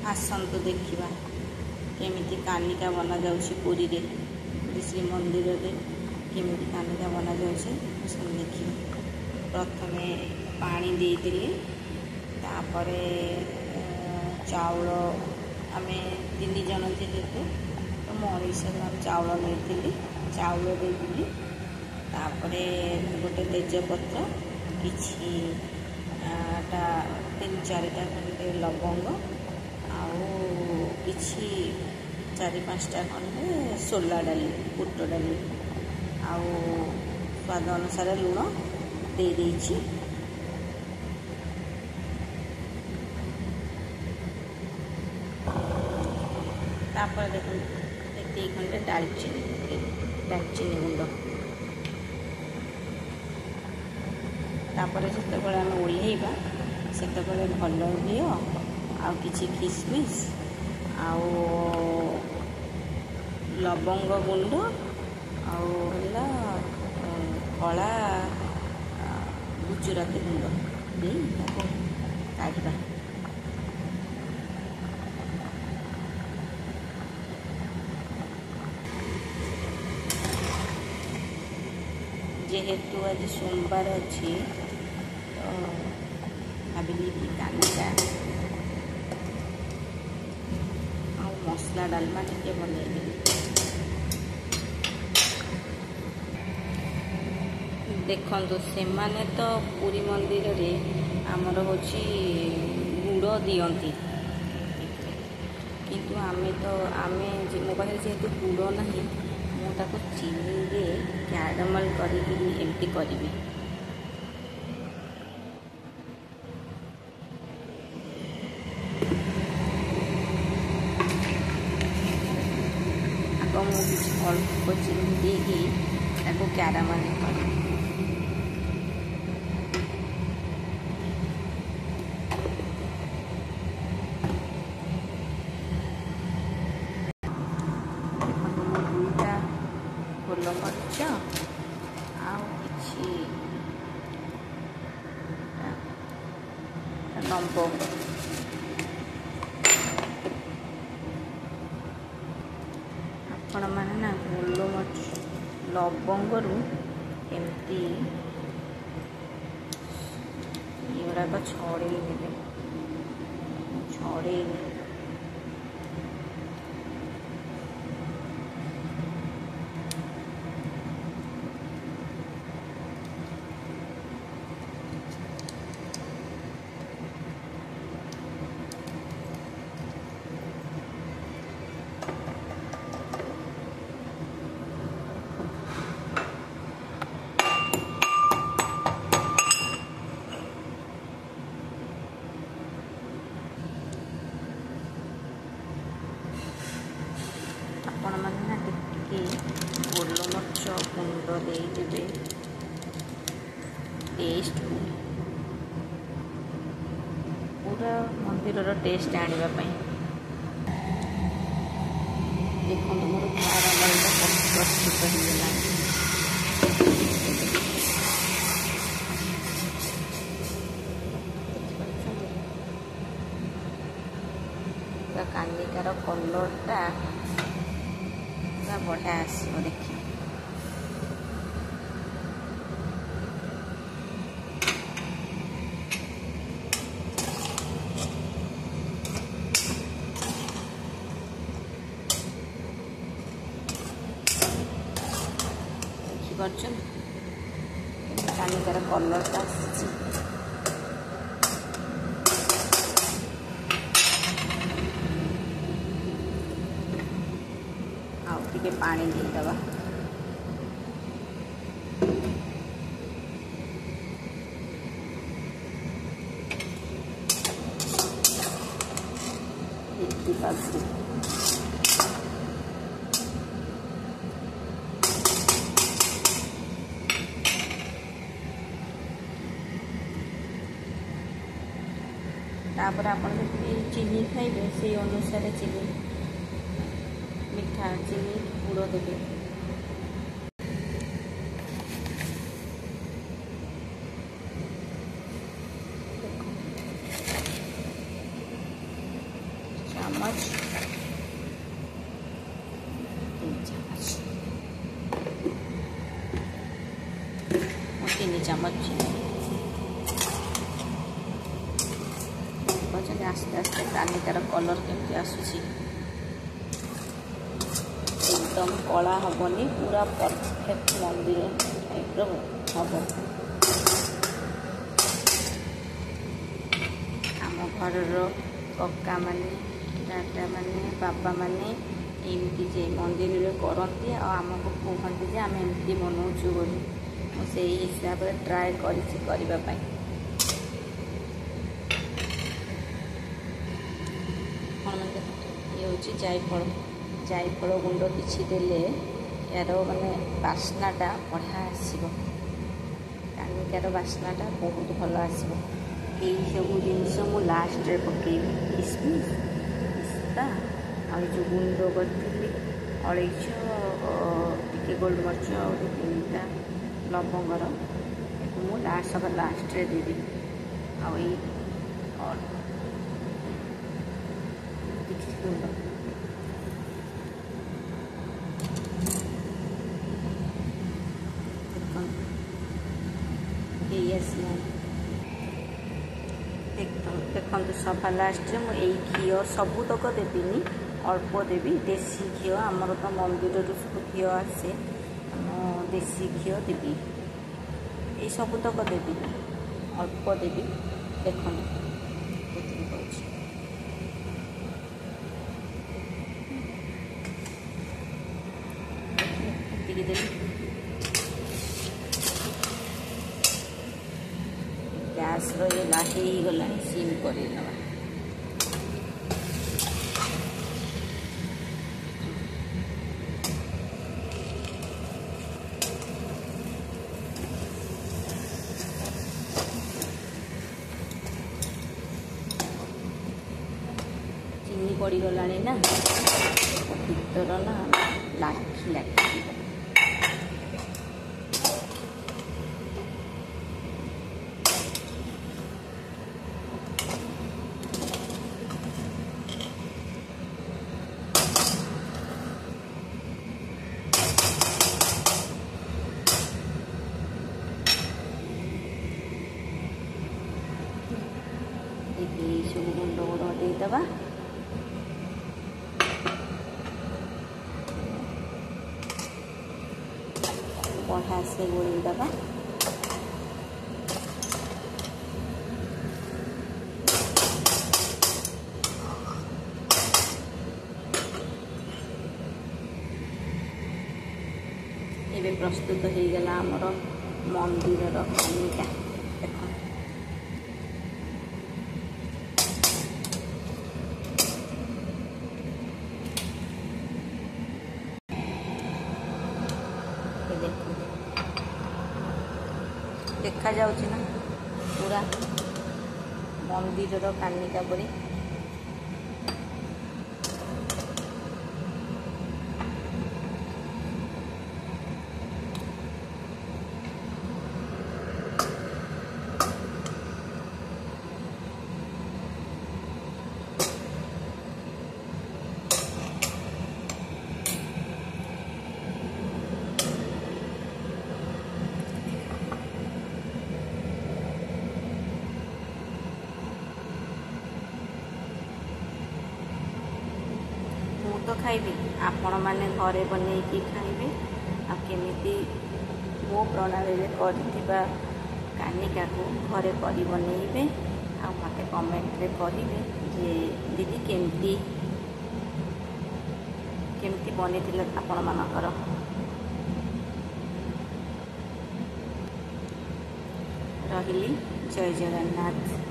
आसतु देखा केमिति कानिका बना जाउछि पुरी रे पुरी श्री मंदिर रे केमिति कानिका बना जाउछि सब देखिए। प्रथमे पानी देइदिली तापरे चाउल आमे 3 जन थे तो मो 250 ग्राम चाउल नहीं चाउल देइदिली तापरे गोटे तेजपत्र किछि 3-4टा खंडे लवंग आउ किछि 4-5टा खंडे सोला डाली बुट डाली आउ स्वाद अनुसार लुण दे देइछि। तापर देखो एते खंडे दालचीनी गुंड तापर जिते आम ओल्हेबा से भल घी आउ किछि किसमिस आउ लवंग गुंड आउ हला कला गुजराती गुंड दे काढ़ा जेहेतु आज सोमवार अच्छी तो भाविली कि कानिका आ मसला डालमा टे बनइबी। देखो से माने तो पुरी मंदिर रे आमर होची गुड़ दियंती किंतु आमे तो आमे मो पाखे जेहेतु गुड़ नहीं मुझे चीनी रे कैरामेल करके एमती करी आग मुझे अल्प चीनी देगी कैरामेल कर गोलमरीच लंब आपण मैंने ना गोलमरीच लवंग एमती युराक छड़े आपण मैंने ना टिके गोलमरीच गुंड देदेवे टेस्ट पूरा मंदिर टेस्ट आने देखो मोर कैरामेल प्रस्तुत होगा। कानिकार कलरटा बढ़िया आसो देखिए। कानिकार कलरटा टे पानी देदबा तापर आपण चीनी खाइबे से अनुसार चीनी मिठा चीनी गुड़ देवे। ଚାମଚ 3 ଚାମଚ 3 ଚାମଚ ଚିନି आस्ते आस्ते कानिकार कलर केमती आसूसी एकदम कला हेनी पूरा परफेक्ट मंदिर टाइप हम आम घर कका माने दादा माने बाबा माने एमती जे मंदिर में करती आमको कहते जे आम एमती बनाऊँ बोली मुझे हिसाब से ट्राए करने ये हूँ जायफल गुंड किसी देले यार माने बास्नाटा बढ़िया आसो कानिकार बास्नाटा बहुत भल आसो यही सब जिनस मु लास्ट पकेबी किसमिस पिस्ता आ जो गुंड करी अलैच टी गोलमरीच और 3टा लवंगर मु लास्ट देवी आई गुंड देखो सभा लास्ट मुझे घी सबुतक देवीनि अल्प देवी देसी घी आमर तो मंदिर सब घी आसे देसी घी देवी ये सबुतक देवी अल्प देवी देखो गैस रहा गला सिम कर चीनी पड़गला ना भीतर ना लाखी लाखी सब गुंड गुड़ देदबा बढ़िया से गोल दबा ये प्रस्तुत हो गला आमर मंदिर कानिका देखो देखा जाउछि ना पूरा मंदिर कानिका परी तो खाइबे आपण मैंने घरे बनईकी खाइबे आ केमिति मो प्रणाली करथिबा कानिका को घरे करी बनईबे आ मते कमेंट रे कहिबे जे दीदी केमिति केमिति बनिथिले आपण मानकर रहिली जय जगन्नाथ।